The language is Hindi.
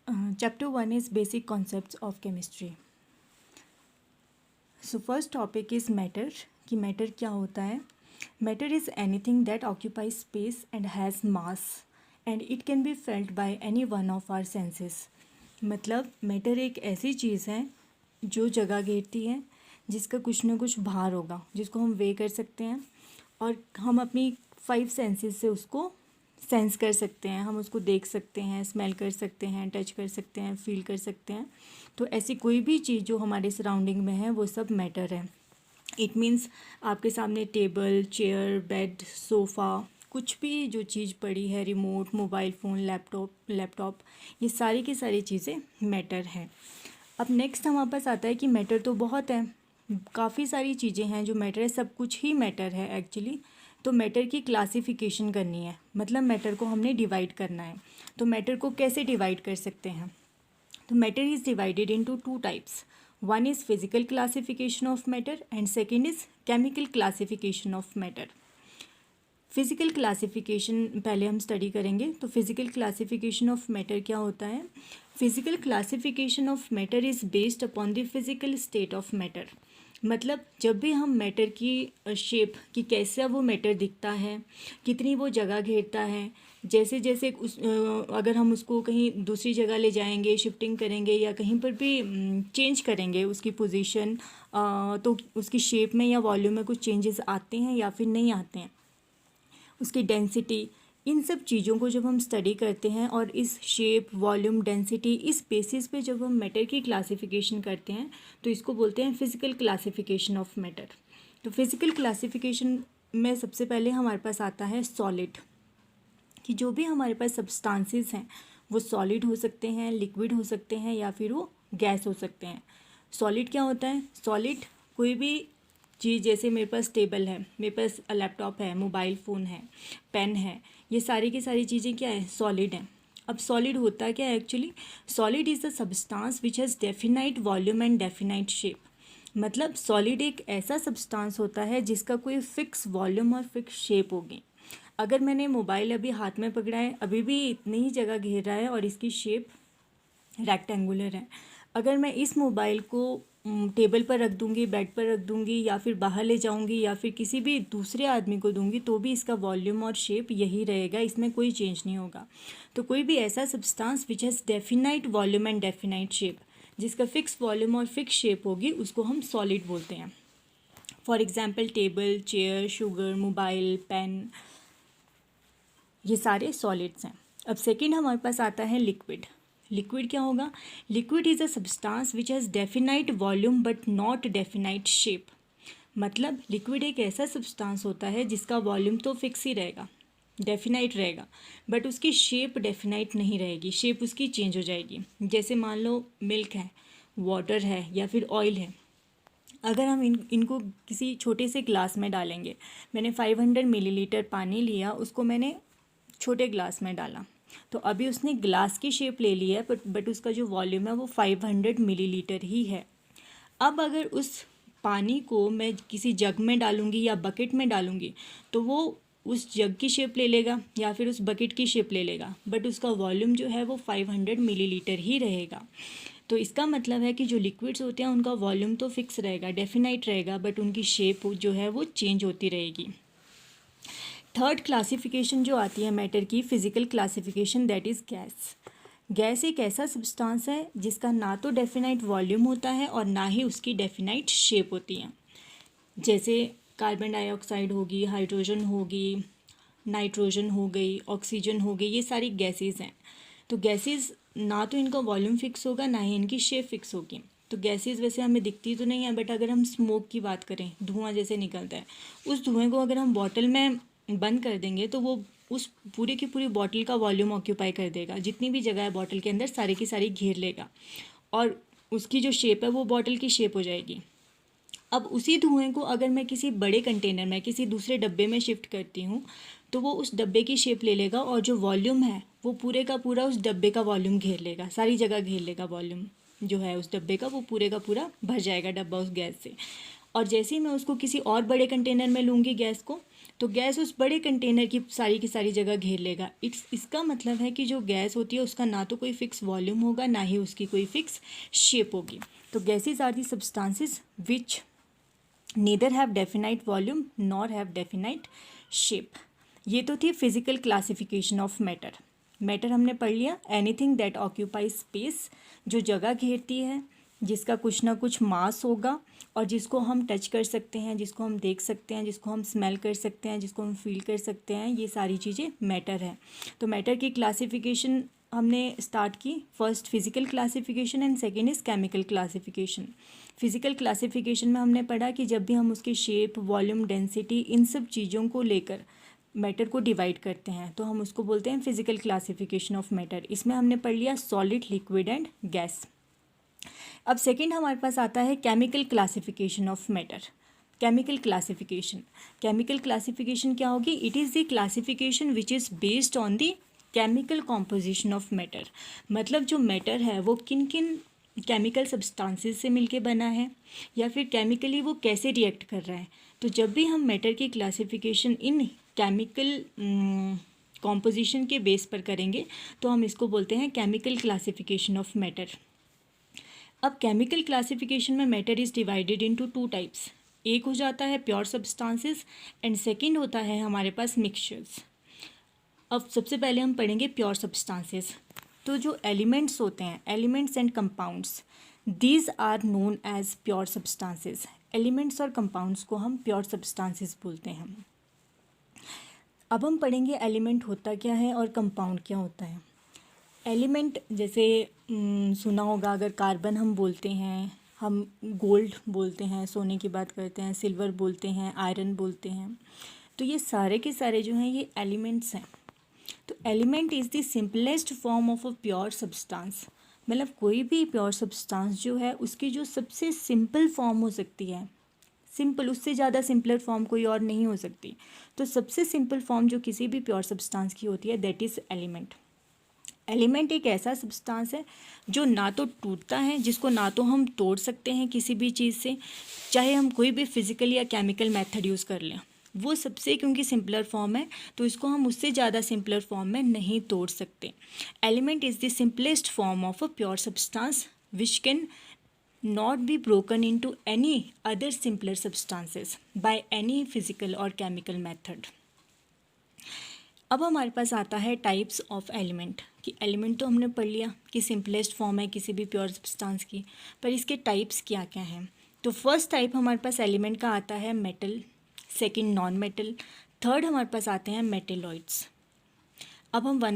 Chapter 1 is basic concepts of chemistry. So first topic is matter कि matter क्या होता है. Matter is anything that occupies space and has mass and it can be felt by any one of our senses. मतलब matter एक ऐसी चीज़ है जो जगह घेरती है, जिसका कुछ ना कुछ भार होगा, जिसको हम वे कर सकते हैं और हम अपनी 5 सेंसेस से उसको सेंस कर सकते हैं. हम उसको देख सकते हैं, स्मेल कर सकते हैं, टच कर सकते हैं, फील कर सकते हैं. तो ऐसी कोई भी चीज़ जो हमारे सराउंडिंग में है वो सब मैटर है. इट मीन्स आपके सामने टेबल, चेयर, बेड, सोफ़ा, कुछ भी जो चीज़ पड़ी है, रिमोट, मोबाइल फ़ोन, लैपटॉप, ये सारी की सारी चीज़ें मैटर हैं. अब नेक्स्ट हमारे पास आता है कि मैटर तो बहुत है, काफ़ी सारी चीज़ें हैं जो मैटर है, सब कुछ ही मैटर है एक्चुअली. तो मैटर की क्लासिफिकेशन करनी है, मतलब मैटर को हमने डिवाइड करना है. तो मैटर को कैसे डिवाइड कर सकते हैं? तो matter is divided into 2 types. One is physical classification of matter and second is chemical classification of matter. Physical classification पहले हम स्टडी करेंगे. तो फिजिकल क्लासिफिकेशन ऑफ मैटर क्या होता है? Physical classification of matter is based upon the physical state of matter. मतलब जब भी हम मैटर की शेप कि कैसा वो मैटर दिखता है, कितनी वो जगह घेरता है, जैसे जैसे अगर हम उसको कहीं दूसरी जगह ले जाएंगे, शिफ्टिंग करेंगे या कहीं पर भी चेंज करेंगे उसकी पोजीशन, तो उसकी शेप में या वॉल्यूम में कुछ चेंजेस आते हैं या फिर नहीं आते हैं. उसकी डेंसिटी, इन सब चीज़ों को जब हम स्टडी करते हैं और इस शेप, वॉल्यूम, डेंसिटी, इस बेसिस पे जब हम मैटर की क्लासिफिकेशन करते हैं तो इसको बोलते हैं फिजिकल क्लासिफिकेशन ऑफ मैटर. तो फिजिकल क्लासिफिकेशन में सबसे पहले हमारे पास आता है सॉलिड, कि जो भी हमारे पास सब्सटेंसेस हैं वो सॉलिड हो सकते हैं, लिक्विड हो सकते हैं या फिर वो गैस हो सकते हैं. सॉलिड क्या होता है? सॉलिड कोई भी चीज़, जैसे मेरे पास टेबल है, मेरे पास लैपटॉप है, मोबाइल फ़ोन है, पेन है, ये सारी की सारी चीज़ें क्या है? सॉलिड हैं. अब सॉलिड होता क्या है actually? Solid is the substance which has definite volume and definite shape. मतलब सॉलिड एक ऐसा सब्सटेंस होता है जिसका कोई फिक्स वॉल्यूम और फिक्स शेप होगी. अगर मैंने मोबाइल अभी हाथ में पकड़ा है, अभी भी इतनी ही जगह घेर रहा है और इसकी शेप रेक्टेंगुलर है. अगर मैं इस मोबाइल को टेबल पर रख दूंगी, बेड पर रख दूंगी या फिर बाहर ले जाऊंगी या फिर किसी भी दूसरे आदमी को दूंगी तो भी इसका वॉल्यूम और शेप यही रहेगा, इसमें कोई चेंज नहीं होगा. तो कोई भी ऐसा substance which has definite volume and definite shape, जिसका फिक्स वॉल्यूम और फिक्स शेप होगी, उसको हम सॉलिड बोलते हैं. For example table, chair, sugar, mobile, pen, ये सारे सॉलिड्स हैं. अब सेकेंड हमारे पास आता है लिक्विड. लिक्विड क्या होगा? Liquid is a substance which has definite volume but not definite shape. मतलब लिक्विड एक ऐसा सब्सटेंस होता है जिसका वॉल्यूम तो फिक्स ही रहेगा, डेफिनाइट रहेगा, बट उसकी शेप डेफिनाइट नहीं रहेगी, शेप उसकी चेंज हो जाएगी. जैसे मान लो मिल्क है, वाटर है या फिर ऑयल है. अगर हम इनको किसी छोटे से ग्लास में डालेंगे, मैंने 500 मिलीलीटर पानी लिया, उसको मैंने छोटे ग्लास में डाला, तो अभी उसने ग्लास की शेप ले ली है, बट उसका जो वॉल्यूम है वो 500 मिलीलीटर ही है. अब अगर उस पानी को मैं किसी जग में डालूंगी या बकेट में डालूंगी तो वो उस जग की शेप ले लेगा या फिर उस बकेट की शेप ले लेगा, बट उसका वॉल्यूम जो है वो 500 मिलीलीटर ही रहेगा. तो इसका मतलब है कि जो लिक्विड्स होते हैं उनका वॉल्यूम तो फिक्स रहेगा, डेफिनाइट रहेगा, बट उनकी शेप जो है वो चेंज होती रहेगी. थर्ड क्लासिफिकेशन जो आती है मैटर की, physical classification, that is gas. Gas एक ऐसा सब्सटेंस है जिसका ना तो डेफिनाइट वॉल्यूम होता है और ना ही उसकी डेफिनाइट शेप होती है. जैसे कार्बन डाइऑक्साइड होगी, हाइड्रोजन होगी, नाइट्रोजन हो गई, ऑक्सीजन हो गई, ये सारी गैसेस हैं. तो गैसेस ना तो इनका वॉल्यूम फिक्स होगा ना ही इनकी शेप फिक्स होगी. तो गैसेस वैसे हमें दिखती तो नहीं है, बट अगर हम स्मोक की बात करें, धुआं जैसे निकलता है, उस धुएं को अगर हम बॉटल में बंद कर देंगे तो वो उस पूरी की पूरी बॉटल का वॉल्यूम ऑक्यूपाई कर देगा. जितनी भी जगह है बॉटल के अंदर सारी की सारी घेर लेगा और उसकी जो शेप है वो बॉटल की शेप हो जाएगी. अब उसी धुएं को अगर मैं किसी बड़े कंटेनर में, किसी दूसरे डब्बे में शिफ्ट करती हूँ तो वो उस डब्बे की शेप ले लेगा और जो वॉल्यूम है वो पूरे का पूरा उस डब्बे का वॉल्यूम घेर लेगा, सारी जगह घेर लेगा. वॉल्यूम जो है उस डब्बे का वो पूरे का पूरा भर जाएगा डब्बा उस गैस से. और जैसे ही मैं उसको किसी और बड़े कंटेनर में लूँगी गैस को, तो गैस उस बड़े कंटेनर की सारी जगह घेर लेगा। इसका मतलब है कि जो गैस होती है उसका ना तो कोई फिक्स वॉल्यूम होगा, ना ही उसकी कोई फिक्स शेप होगी। तो gases are the substances which neither have definite volume nor have definite shape. ये तो थी physical classification of matter. Matter हमने पढ़ लिया, एनीथिंग दैट ऑक्यूपाई स्पेस, जो जगह घेरती है, जिसका कुछ ना कुछ मास होगा और जिसको हम टच कर सकते हैं, जिसको हम देख सकते हैं, जिसको हम स्मेल कर सकते हैं, जिसको हम फील कर सकते हैं, ये सारी चीज़ें मैटर है। तो मैटर की क्लासिफिकेशन हमने स्टार्ट की, first physical classification and second is chemical classification. Physical classification में हमने पढ़ा कि जब भी हम उसकी शेप, वॉल्यूम, डेंसिटी, इन सब चीज़ों को लेकर मैटर को डिवाइड करते हैं तो हम उसको बोलते हैं फिजिकल क्लासिफिकेशन ऑफ मैटर। इसमें हमने पढ़ लिया सॉलिड, लिक्विड एंड गैस। अब सेकंड हमारे पास आता है chemical classification of matter. Chemical classification क्या होगी? It is the classification which is based on the chemical composition of matter. मतलब जो मैटर है वो किन किन केमिकल सब्सटेंसेस से मिलके बना है, या फिर केमिकली वो कैसे रिएक्ट कर रहा है। तो जब भी हम मैटर की क्लासिफिकेशन इन केमिकल कॉम्पोजिशन के बेस पर करेंगे तो हम इसको बोलते हैं केमिकल क्लासिफिकेशन ऑफ मैटर। अब केमिकल क्लासिफिकेशन में matter is divided into two types. एक हो जाता है प्योर सब्सटेंसेस एंड सेकंड होता है हमारे पास मिक्सचर्स। अब सबसे पहले हम पढ़ेंगे प्योर सब्सटेंसेस। तो जो एलिमेंट्स होते हैं, elements and compounds, these are known as pure substances. Elements और कंपाउंड्स को हम प्योर सब्सटेंसेस बोलते हैं। अब हम पढ़ेंगे एलिमेंट होता क्या है और कंपाउंड क्या होता है। एलिमेंट जैसे सुना होगा, अगर कार्बन हम बोलते हैं, हम गोल्ड बोलते हैं, सोने की बात करते हैं, सिल्वर बोलते हैं, आयरन बोलते हैं, तो ये सारे के सारे जो हैं ये एलिमेंट्स हैं। तो element is the simplest form of a pure substance. मतलब कोई भी प्योर सब्सटेंस जो है उसकी जो सबसे सिंपल फॉर्म हो सकती है, सिंपल, उससे ज़्यादा सिंपलर फॉर्म कोई और नहीं हो सकती। तो सबसे सिंपल फॉर्म जो किसी भी प्योर सब्सटेंस की होती है दैट इज़ एलिमेंट। एलिमेंट एक ऐसा सब्सटेंस है जो ना तो टूटता है, जिसको ना तो हम तोड़ सकते हैं किसी भी चीज़ से, चाहे हम कोई भी फिजिकल या केमिकल मेथड यूज़ कर लें, वो सबसे क्योंकि सिंपलर फॉर्म है तो इसको हम उससे ज़्यादा सिंपलर फॉर्म में नहीं तोड़ सकते। Element is the simplest form of a pure substance which can not be broken into any other simpler substances by any physical और केमिकल मेथड। अब हमारे पास आता है टाइप्स ऑफ एलिमेंट। कि एलिमेंट तो हमने पढ़ लिया कि सिंपलेस्ट फॉर्म है किसी भी प्योर सब्सटेंस की, पर इसके टाइप्स क्या क्या हैं। तो फर्स्ट टाइप हमारे पास एलिमेंट का आता है metal, second non metal, third हमारे पास आते हैं मेटेलॉइड्स। अब हम वन